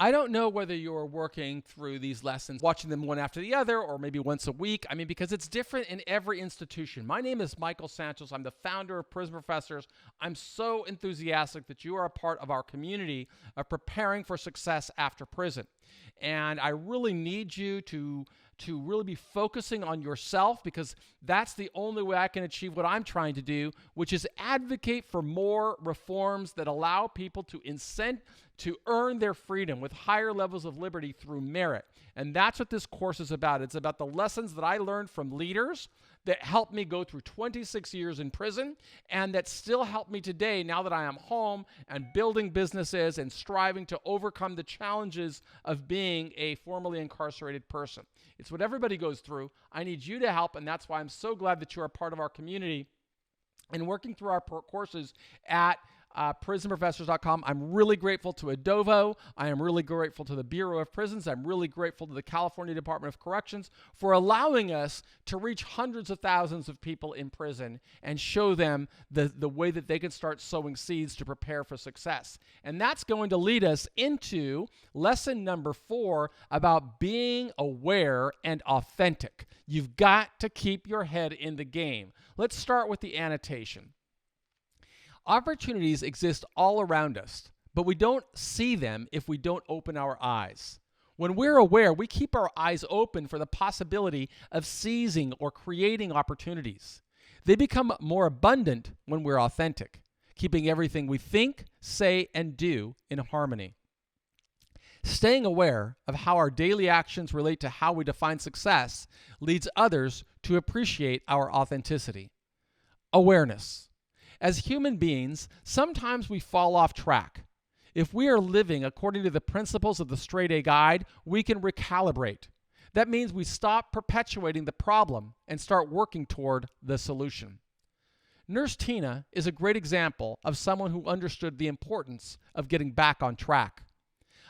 I don't know whether you're working through these lessons, watching them one after the other, or maybe once a week. I mean, because it's different in every institution. My name is Michael Santos. I'm the founder of Prison Professors. I'm so enthusiastic that you are a part of our community of preparing for success after prison. And I really need you to really be focusing on yourself, because that's the only way I can achieve what I'm trying to do, which is advocate for more reforms that allow people to incent to earn their freedom with higher levels of liberty through merit. And that's what this course is about. It's about the lessons that I learned from leaders that helped me go through 26 years in prison and that still help me today now that I am home and building businesses and striving to overcome the challenges of being a formerly incarcerated person. It's what everybody goes through. I need you to help, and that's why I'm so glad that you're a part of our community and working through our courses at prisonprofessors.com. I'm really grateful to Adovo. I am really grateful to the Bureau of Prisons. I'm really grateful to the California Department of Corrections for allowing us to reach hundreds of thousands of people in prison and show them the way that they can start sowing seeds to prepare for success. And that's going to lead us into lesson number 4 about being aware and authentic. You've got to keep your head in the game. Let's start with the annotation. Opportunities exist all around us, but we don't see them if we don't open our eyes. When we're aware, we keep our eyes open for the possibility of seizing or creating opportunities. They become more abundant when we're authentic, keeping everything we think, say, and do in harmony. Staying aware of how our daily actions relate to how we define success leads others to appreciate our authenticity. Awareness. As human beings, sometimes we fall off track. If we are living according to the principles of the Straight A Guide, we can recalibrate. That means we stop perpetuating the problem and start working toward the solution. Nurse Tina is a great example of someone who understood the importance of getting back on track.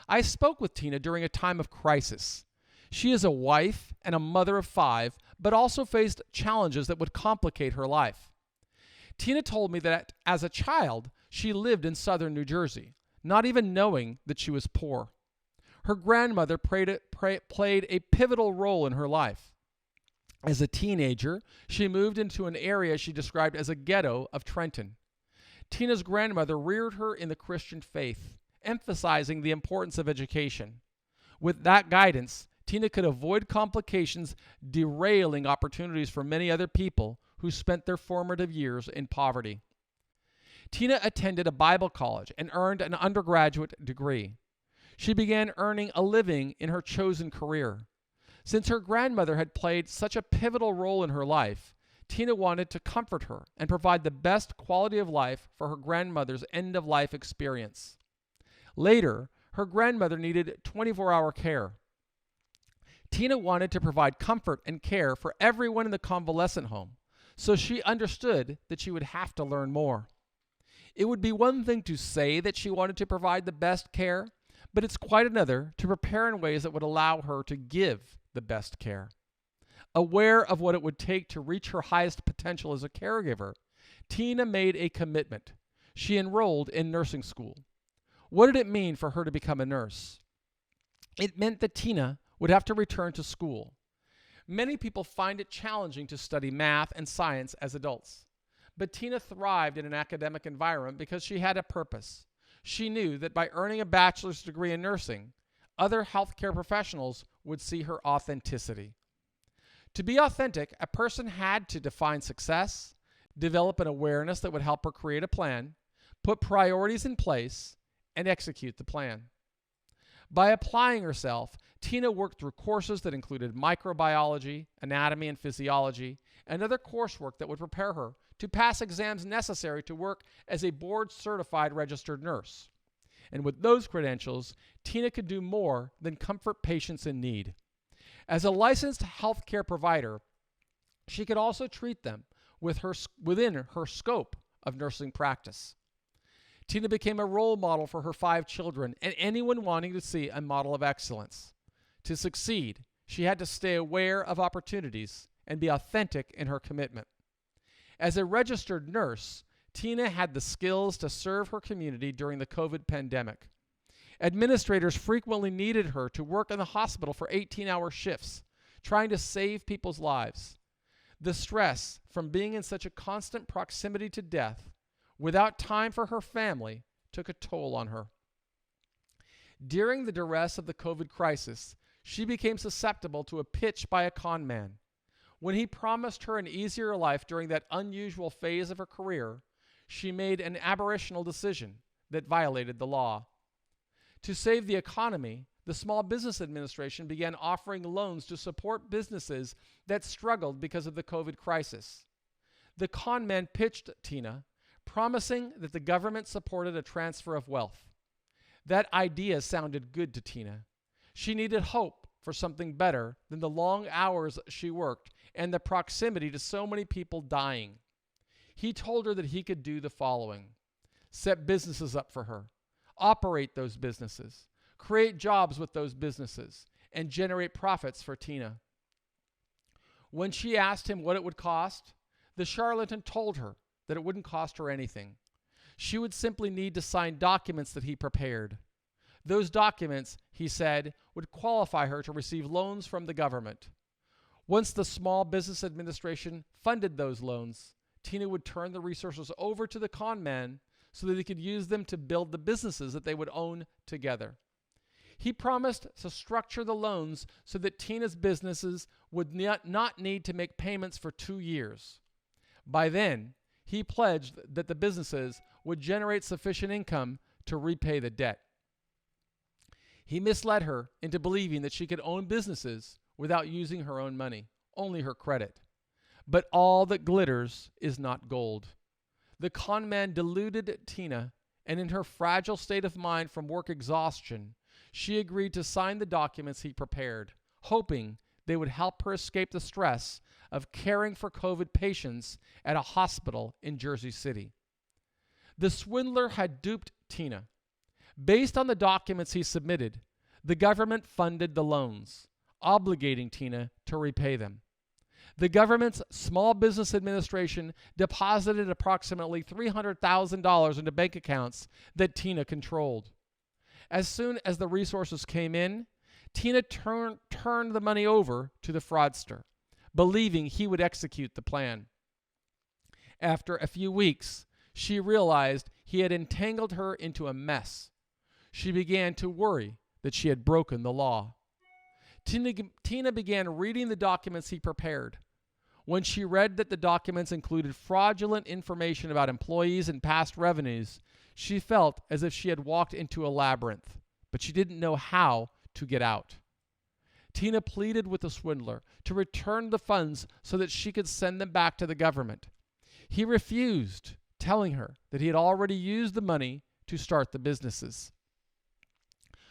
I spoke with Tina during a time of crisis. She is a wife and a mother of 5, but also faced challenges that would complicate her life. Tina told me that as a child, she lived in southern New Jersey, not even knowing that she was poor. Her grandmother played a pivotal role in her life. As a teenager, she moved into an area she described as a ghetto of Trenton. Tina's grandmother reared her in the Christian faith, emphasizing the importance of education. With that guidance, Tina could avoid complications derailing opportunities for many other people who spent their formative years in poverty. Tina attended a Bible college and earned an undergraduate degree. She began earning a living in her chosen career. Since her grandmother had played such a pivotal role in her life, Tina wanted to comfort her and provide the best quality of life for her grandmother's end-of-life experience. Later, her grandmother needed 24-hour care. Tina wanted to provide comfort and care for everyone in the convalescent home, so she understood that she would have to learn more. It would be one thing to say that she wanted to provide the best care, but it's quite another to prepare in ways that would allow her to give the best care. Aware of what it would take to reach her highest potential as a caregiver, Tina made a commitment. She enrolled in nursing school. What did it mean for her to become a nurse? It meant that Tina would have to return to school. Many people find it challenging to study math and science as adults. But Tina thrived in an academic environment because she had a purpose. She knew that by earning a bachelor's degree in nursing, other healthcare professionals would see her authenticity. To be authentic, a person had to define success, develop an awareness that would help her create a plan, put priorities in place, and execute the plan. By applying herself, Tina worked through courses that included microbiology, anatomy and physiology, and other coursework that would prepare her to pass exams necessary to work as a board-certified registered nurse. And with those credentials, Tina could do more than comfort patients in need. As a licensed healthcare provider, she could also treat them within her scope of nursing practice. Tina became a role model for her 5 children and anyone wanting to see a model of excellence. To succeed, she had to stay aware of opportunities and be authentic in her commitment. As a registered nurse, Tina had the skills to serve her community during the COVID pandemic. Administrators frequently needed her to work in the hospital for 18-hour shifts, trying to save people's lives. The stress from being in such a constant proximity to death, without time for her family, took a toll on her. During the duress of the COVID crisis, she became susceptible to a pitch by a con man. When he promised her an easier life during that unusual phase of her career, she made an aberrational decision that violated the law. To save the economy, the Small Business Administration began offering loans to support businesses that struggled because of the COVID crisis. The con man pitched Tina, promising that the government supported a transfer of wealth. That idea sounded good to Tina. She needed hope for something better than the long hours she worked and the proximity to so many people dying. He told her that he could do the following: set businesses up for her, operate those businesses, create jobs with those businesses, and generate profits for Tina. When she asked him what it would cost, the charlatan told her that it wouldn't cost her anything. She would simply need to sign documents that he prepared. Those documents, he said, would qualify her to receive loans from the government. Once the Small Business Administration funded those loans, Tina would turn the resources over to the con man so that he could use them to build the businesses that they would own together. He promised to structure the loans so that Tina's businesses would not need to make payments for 2 years. By then, he pledged that the businesses would generate sufficient income to repay the debt. He misled her into believing that she could own businesses without using her own money, only her credit. But all that glitters is not gold. The con man deluded Tina, and in her fragile state of mind from work exhaustion, she agreed to sign the documents he prepared, hoping they would help her escape the stress of caring for COVID patients at a hospital in Jersey City. The swindler had duped Tina. Based on the documents he submitted, the government funded the loans, obligating Tina to repay them. The government's Small Business Administration deposited approximately $300,000 into bank accounts that Tina controlled. As soon as the resources came in, Tina turned the money over to the fraudster, believing he would execute the plan. After a few weeks, she realized he had entangled her into a mess. She began to worry that she had broken the law. Tina began reading the documents he prepared. When she read that the documents included fraudulent information about employees and past revenues, she felt as if she had walked into a labyrinth, but she didn't know how to get out. Tina pleaded with the swindler to return the funds so that she could send them back to the government. He refused, telling her that he had already used the money to start the businesses.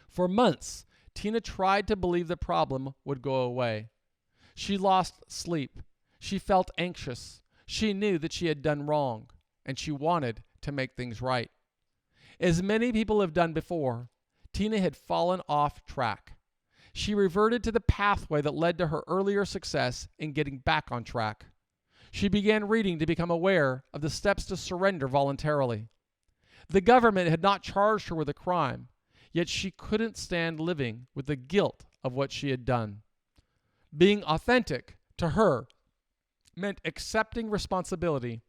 For months, Tina tried to believe the problem would go away. She lost sleep. She felt anxious. She knew that she had done wrong, and she wanted to make things right. As many people have done before, Tina had fallen off track. She reverted to the pathway that led to her earlier success in getting back on track. She began reading to become aware of the steps to surrender voluntarily. The government had not charged her with a crime, yet she couldn't stand living with the guilt of what she had done. Being authentic to her meant accepting responsibility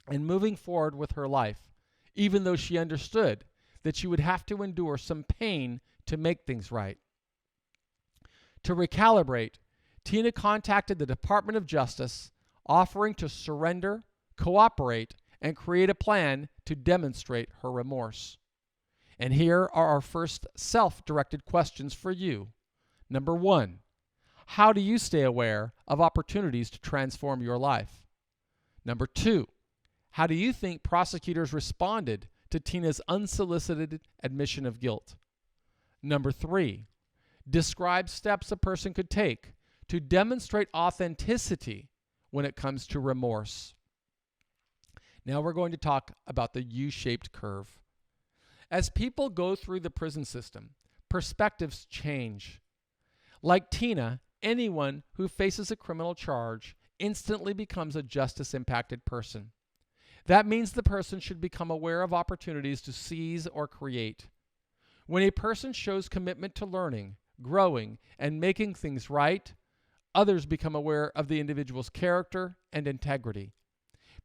and moving forward with her life, even though she understood that she would have to endure some pain to make things right. To recalibrate, Tina contacted the Department of Justice, offering to surrender, cooperate, and create a plan to demonstrate her remorse. And here are our first self-directed questions for you. Number 1, how do you stay aware of opportunities to transform your life? Number 2, how do you think prosecutors responded to Tina's unsolicited admission of guilt? Number 3, describe steps a person could take to demonstrate authenticity when it comes to remorse. Now we're going to talk about the U-shaped curve. As people go through the prison system, perspectives change. Like Tina, anyone who faces a criminal charge instantly becomes a justice-impacted person. That means the person should become aware of opportunities to seize or create. When a person shows commitment to learning, growing, and making things right, others become aware of the individual's character and integrity.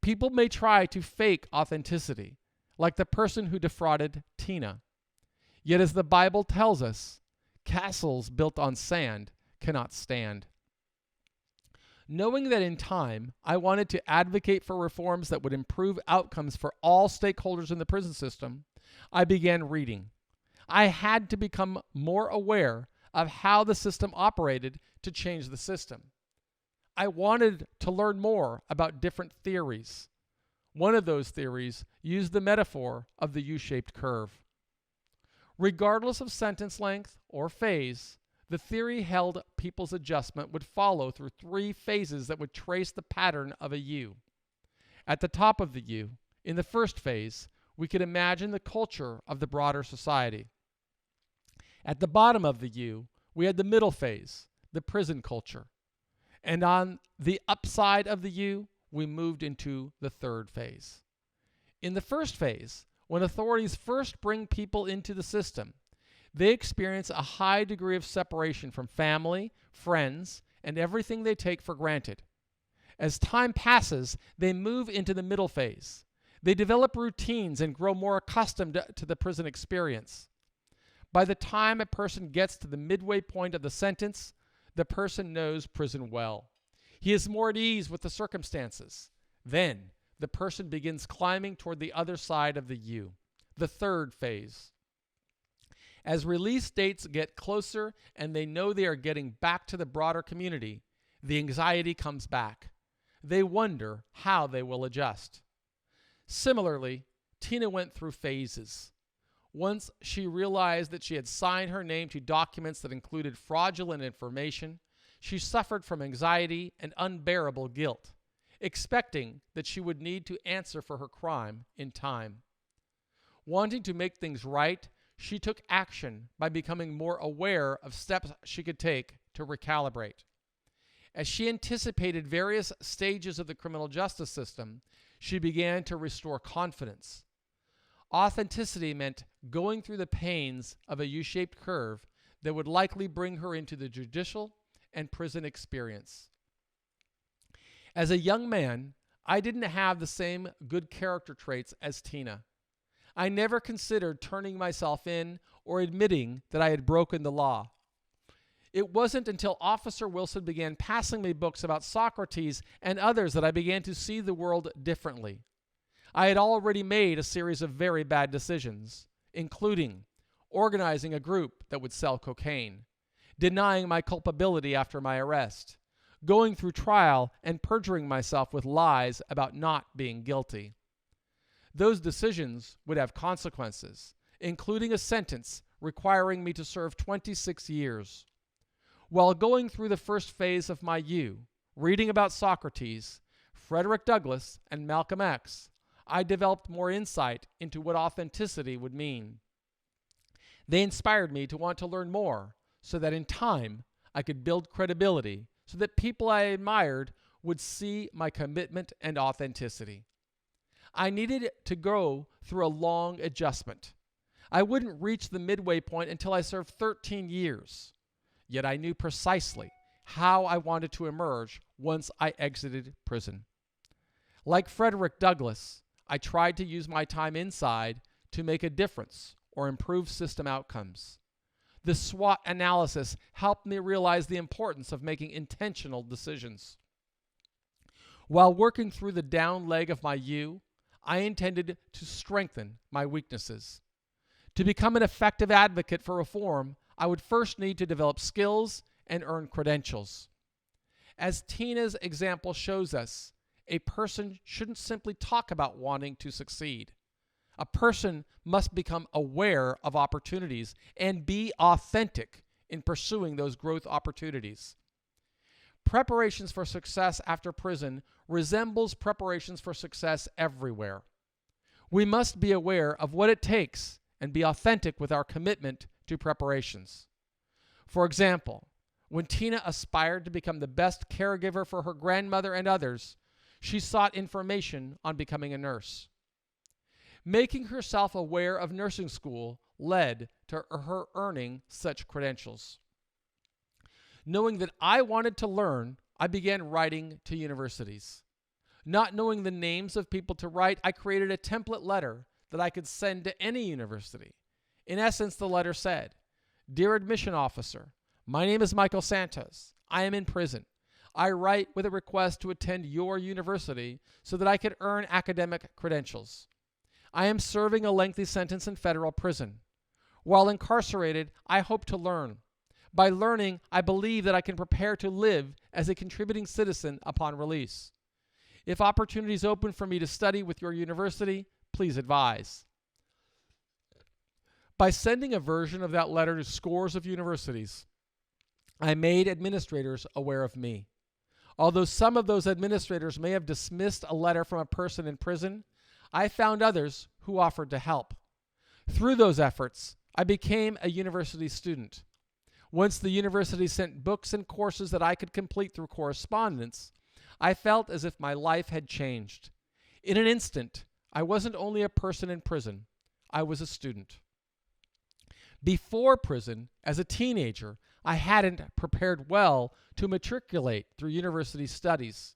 People may try to fake authenticity, like the person who defrauded Tina. Yet, as the Bible tells us, castles built on sand cannot stand. Knowing that in time, I wanted to advocate for reforms that would improve outcomes for all stakeholders in the prison system, I began reading. I had to become more aware of how the system operated to change the system. I wanted to learn more about different theories. One of those theories used the metaphor of the U-shaped curve. Regardless of sentence length or phase, the theory held people's adjustment would follow through 3 phases that would trace the pattern of a U. At the top of the U, in the first phase, we could imagine the culture of the broader society. At the bottom of the U, we had the middle phase, the prison culture. And on the upside of the U, we moved into the third phase. In the first phase, when authorities first bring people into the system, they experience a high degree of separation from family, friends, and everything they take for granted. As time passes, they move into the middle phase. They develop routines and grow more accustomed to the prison experience. By the time a person gets to the midway point of the sentence, the person knows prison well. He is more at ease with the circumstances. Then, the person begins climbing toward the other side of the U, the third phase. As release dates get closer and they know they are getting back to the broader community, the anxiety comes back. They wonder how they will adjust. Similarly, Tina went through phases. Once she realized that she had signed her name to documents that included fraudulent information, she suffered from anxiety and unbearable guilt, expecting that she would need to answer for her crime in time. Wanting to make things right, she took action by becoming more aware of steps she could take to recalibrate. As she anticipated various stages of the criminal justice system, she began to restore confidence. Authenticity meant going through the pains of a U-shaped curve that would likely bring her into the judicial and prison experience. As a young man, I didn't have the same good character traits as Tina. I never considered turning myself in or admitting that I had broken the law. It wasn't until Officer Wilson began passing me books about Socrates and others that I began to see the world differently. I had already made a series of very bad decisions, including organizing a group that would sell cocaine, denying my culpability after my arrest, going through trial and perjuring myself with lies about not being guilty. Those decisions would have consequences, including a sentence requiring me to serve 26 years. While going through the first phase of my U, reading about Socrates, Frederick Douglass, and Malcolm X, I developed more insight into what authenticity would mean. They inspired me to want to learn more so that in time I could build credibility so that people I admired would see my commitment and authenticity. I needed to go through a long adjustment. I wouldn't reach the midway point until I served 13 years. Yet I knew precisely how I wanted to emerge once I exited prison. Like Frederick Douglass, I tried to use my time inside to make a difference or improve system outcomes. The SWOT analysis helped me realize the importance of making intentional decisions. While working through the down leg of my U, I intended to strengthen my weaknesses. To become an effective advocate for reform, I would first need to develop skills and earn credentials. As Tina's example shows us, a person shouldn't simply talk about wanting to succeed. A person must become aware of opportunities and be authentic in pursuing those growth opportunities. Preparations for success after prison resembles preparations for success everywhere. We must be aware of what it takes and be authentic with our commitment to preparations. For example, when Tina aspired to become the best caregiver for her grandmother and others, she sought information on becoming a nurse. Making herself aware of nursing school led to her earning such credentials. Knowing that I wanted to learn, I began writing to universities. Not knowing the names of people to write, I created a template letter that I could send to any university. In essence, the letter said, "Dear admission officer, my name is Michael Santos. I am in prison. I write with a request to attend your university so that I could earn academic credentials. I am serving a lengthy sentence in federal prison. While incarcerated, I hope to learn. By learning, I believe that I can prepare to live as a contributing citizen upon release. If opportunities open for me to study with your university, please advise." By sending a version of that letter to scores of universities, I made administrators aware of me. Although some of those administrators may have dismissed a letter from a person in prison, I found others who offered to help. Through those efforts, I became a university student. Once the university sent books and courses that I could complete through correspondence, I felt as if my life had changed. In an instant, I wasn't only a person in prison, I was a student. Before prison, as a teenager, I hadn't prepared well to matriculate through university studies.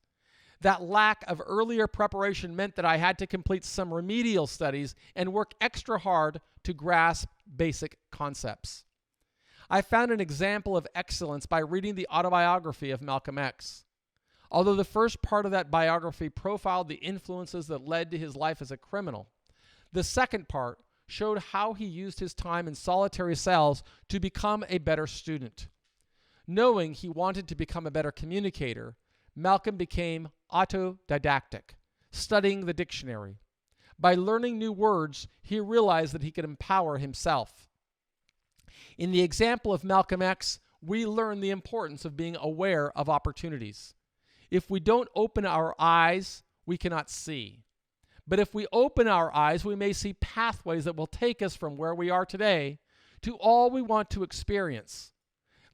That lack of earlier preparation meant that I had to complete some remedial studies and work extra hard to grasp basic concepts. I found an example of excellence by reading the autobiography of Malcolm X. Although the first part of that biography profiled the influences that led to his life as a criminal, the second part showed how he used his time in solitary cells to become a better student. Knowing he wanted to become a better communicator, Malcolm became autodidactic, studying the dictionary. By learning new words, he realized that he could empower himself. In the example of Malcolm X, we learn the importance of being aware of opportunities. If we don't open our eyes, we cannot see. But if we open our eyes, we may see pathways that will take us from where we are today to all we want to experience.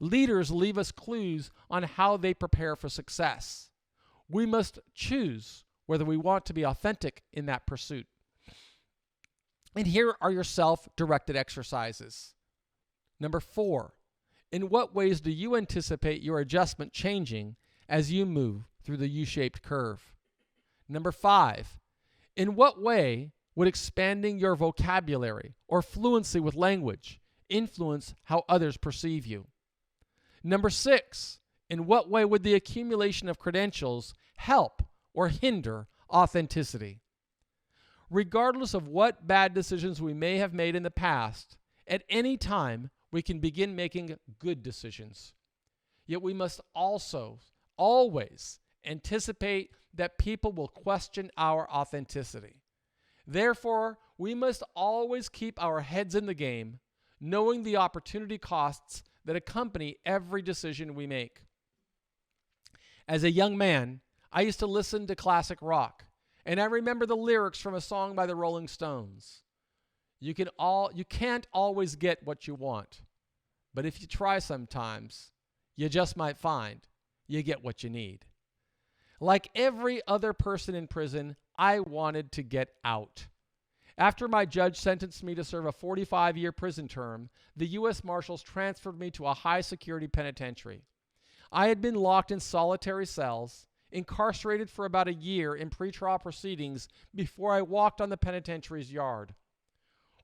Leaders leave us clues on how they prepare for success. We must choose whether we want to be authentic in that pursuit. And here are your self-directed exercises. Number 4, in what ways do you anticipate your adjustment changing as you move through the U-shaped curve? Number 5, in what way would expanding your vocabulary or fluency with language influence how others perceive you? Number 6, in what way would the accumulation of credentials help or hinder authenticity? Regardless of what bad decisions we may have made in the past, at any time we can begin making good decisions. Yet we must also always anticipate that people will question our authenticity. Therefore, we must always keep our heads in the game, knowing the opportunity costs that accompany every decision we make. As a young man, I used to listen to classic rock, and I remember the lyrics from a song by the Rolling Stones. You can't always get what you want, but if you try sometimes, you just might find you get what you need. Like every other person in prison, I wanted to get out. After my judge sentenced me to serve a 45-year prison term, the U.S. Marshals transferred me to a high-security penitentiary. I had been locked in solitary cells, incarcerated for about a year in pretrial proceedings before I walked on the penitentiary's yard.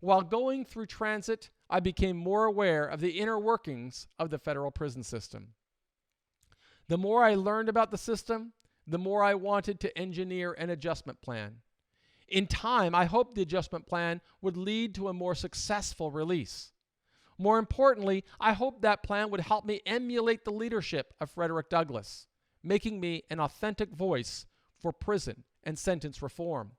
While going through transit, I became more aware of the inner workings of the federal prison system. The more I learned about the system, the more I wanted to engineer an adjustment plan. In time, I hoped the adjustment plan would lead to a more successful release. More importantly, I hoped that plan would help me emulate the leadership of Frederick Douglass, making me an authentic voice for prison and sentence reform.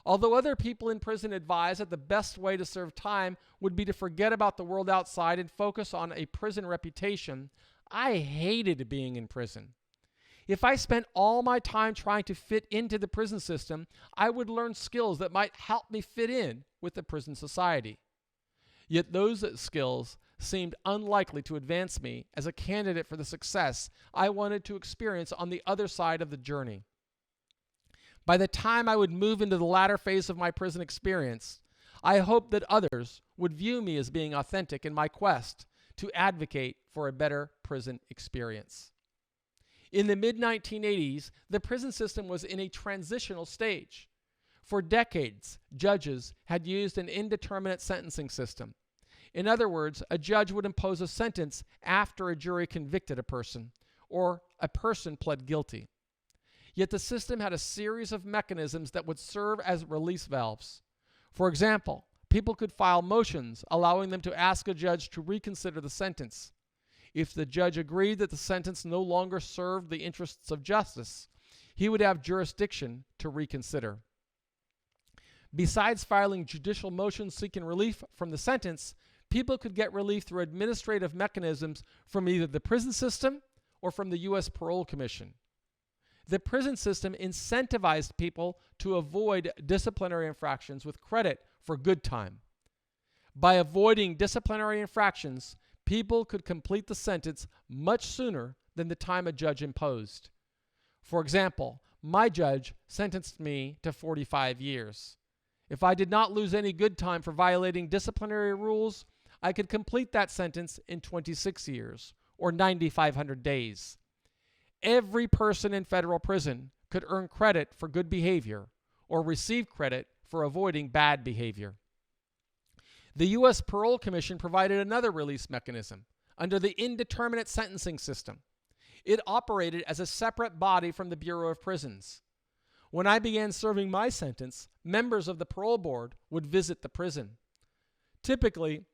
Although other people in prison advise that the best way to serve time would be to forget about the world outside and focus on a prison reputation, I hated being in prison. If I spent all my time trying to fit into the prison system, I would learn skills that might help me fit in with the prison society. Yet those skills seemed unlikely to advance me as a candidate for the success I wanted to experience on the other side of the journey. By the time I would move into the latter phase of my prison experience, I hope that others would view me as being authentic in my quest to advocate for a better prison experience. In the mid-1980s, the prison system was in a transitional stage. For decades, judges had used an indeterminate sentencing system. In other words, a judge would impose a sentence after a jury convicted a person, or a person pled guilty. Yet the system had a series of mechanisms that would serve as release valves. For example, people could file motions allowing them to ask a judge to reconsider the sentence. If the judge agreed that the sentence no longer served the interests of justice, he would have jurisdiction to reconsider. Besides filing judicial motions seeking relief from the sentence, people could get relief through administrative mechanisms from either the prison system or from the U.S. Parole Commission. The prison system incentivized people to avoid disciplinary infractions with credit for good time. By avoiding disciplinary infractions, people could complete the sentence much sooner than the time a judge imposed. For example, my judge sentenced me to 45 years. If I did not lose any good time for violating disciplinary rules, I could complete that sentence in 26 years, or 9,500 days. Every person in federal prison could earn credit for good behavior or receive credit for avoiding bad behavior. The U.S. Parole Commission provided another release mechanism under the indeterminate sentencing system. It operated as a separate body from the Bureau of Prisons. When I began serving my sentence, members of the parole board would visit the prison. Typically,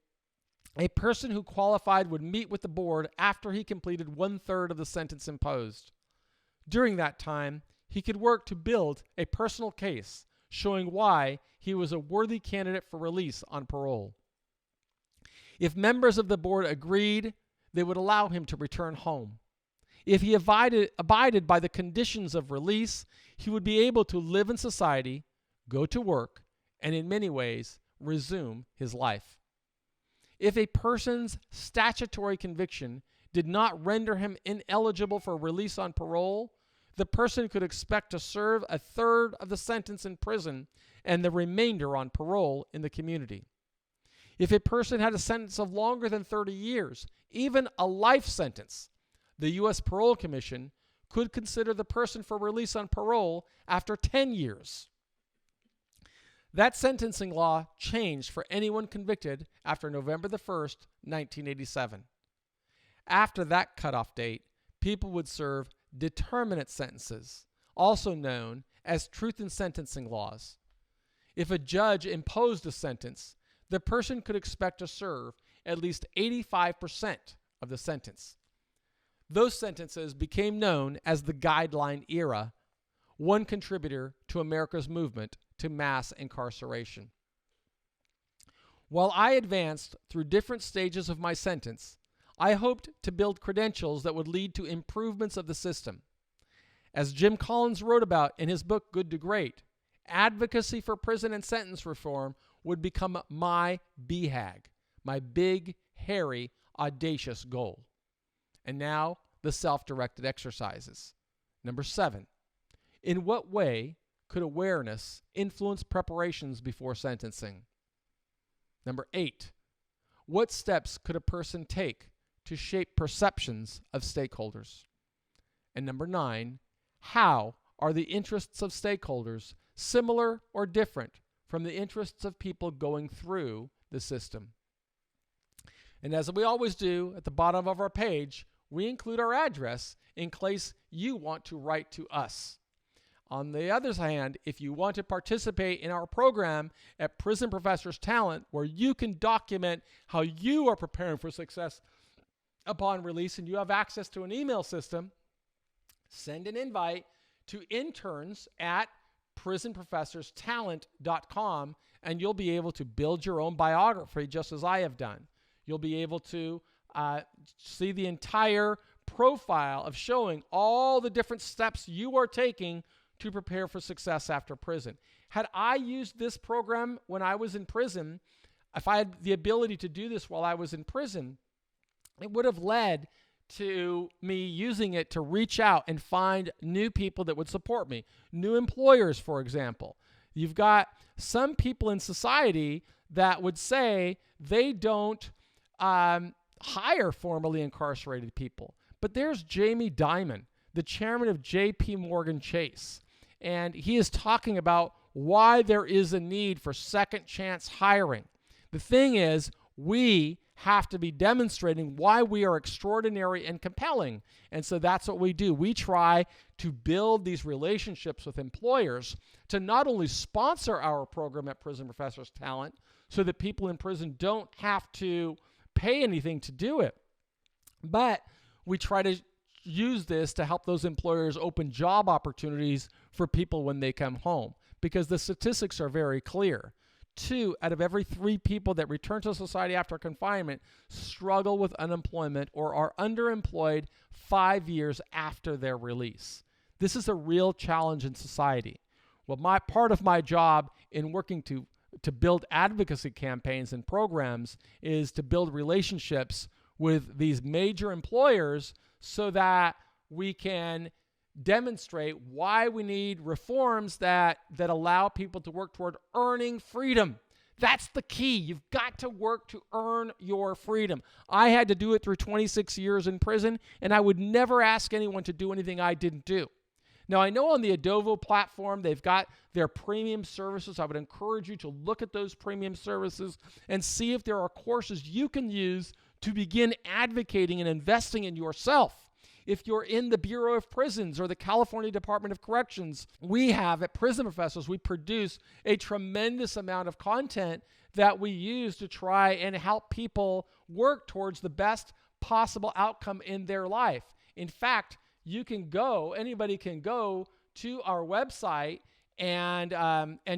a person who qualified would meet with the board after he completed 1/3 of the sentence imposed. During that time, he could work to build a personal case showing why he was a worthy candidate for release on parole. If members of the board agreed, they would allow him to return home. If he abided by the conditions of release, he would be able to live in society, go to work, and in many ways, resume his life. If a person's statutory conviction did not render him ineligible for release on parole, the person could expect to serve 1/3 of the sentence in prison and the remainder on parole in the community. If a person had a sentence of longer than 30 years, even a life sentence, the U.S. Parole Commission could consider the person for release on parole after 10 years. That sentencing law changed for anyone convicted after November 1st, 1987. After that cutoff date, people would serve determinate sentences, also known as truth in sentencing laws. If a judge imposed a sentence, the person could expect to serve at least 85% of the sentence. Those sentences became known as the guideline era, one contributor to America's movement to mass incarceration. While I advanced through different stages of my sentence, I hoped to build credentials that would lead to improvements of the system. As Jim Collins wrote about in his book Good to Great, advocacy for prison and sentence reform would become my BHAG, my big, hairy, audacious goal. And now, the self-directed exercises. Number 7, in what way could awareness influence preparations before sentencing? Number 8, what steps could a person take to shape perceptions of stakeholders? And number 9, how are the interests of stakeholders similar or different from the interests of people going through the system? And as we always do at the bottom of our page, we include our address in case you want to write to us. On the other hand, if you want to participate in our program at Prison Professors Talent, where you can document how you are preparing for success upon release and you have access to an email system, send an invite to interns@prisonprofessorstalent.com and you'll be able to build your own biography just as I have done. You'll be able to see the entire profile of showing all the different steps you are taking to prepare for success after prison. Had I used this program when I was in prison, if I had the ability to do this while I was in prison, it would have led to me using it to reach out and find new people that would support me. New employers, for example. You've got some people in society that would say they don't hire formerly incarcerated people. But there's Jamie Dimon, the chairman of J.P. Morgan Chase, and he is talking about why there is a need for second chance hiring. The thing is, we have to be demonstrating why we are extraordinary and compelling. And so that's what we do. We try to build these relationships with employers to not only sponsor our program at Prison Professors Talent so that people in prison don't have to pay anything to do it, but we try to use this to help those employers open job opportunities for people when they come home, because the statistics are very clear. 2 out of every 3 people that return to society after confinement struggle with unemployment or are underemployed 5 years after their release. This is a real challenge in society. Well, part of my job in working to build advocacy campaigns and programs is to build relationships with these major employers so that we can demonstrate why we need reforms that allow people to work toward earning freedom. That's the key. You've got to work to earn your freedom. I had to do it through 26 years in prison, and I would never ask anyone to do anything I didn't do. Now, I know on the Adovo platform, they've got their premium services. I would encourage you to look at those premium services and see if there are courses you can use to begin advocating and investing in yourself. If you're in the Bureau of Prisons or the California Department of Corrections, we have at Prison Professors, we produce a tremendous amount of content that we use to try and help people work towards the best possible outcome in their life. In fact, anybody can go to our website and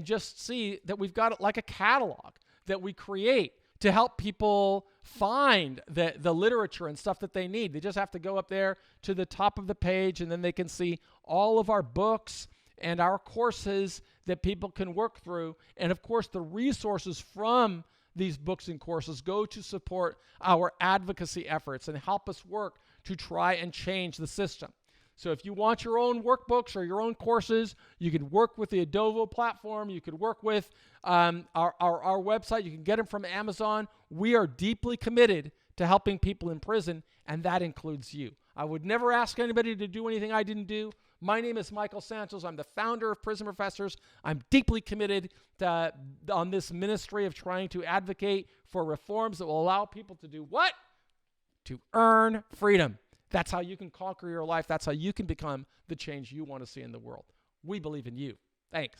just see that we've got like a catalog that we create to help people find the literature and stuff that they need. They just have to go up there to the top of the page, and then they can see all of our books and our courses that people can work through. And of course, the resources from these books and courses go to support our advocacy efforts and help us work to try and change the system. So if you want your own workbooks or your own courses, you can work with the Adovo platform. You could work with our website. You can get them from Amazon. We are deeply committed to helping people in prison, and that includes you. I would never ask anybody to do anything I didn't do. My name is Michael Santos. I'm the founder of Prison Professors. I'm deeply committed on this ministry of trying to advocate for reforms that will allow people to do what? To earn freedom. That's how you can conquer your life. That's how you can become the change you want to see in the world. We believe in you. Thanks.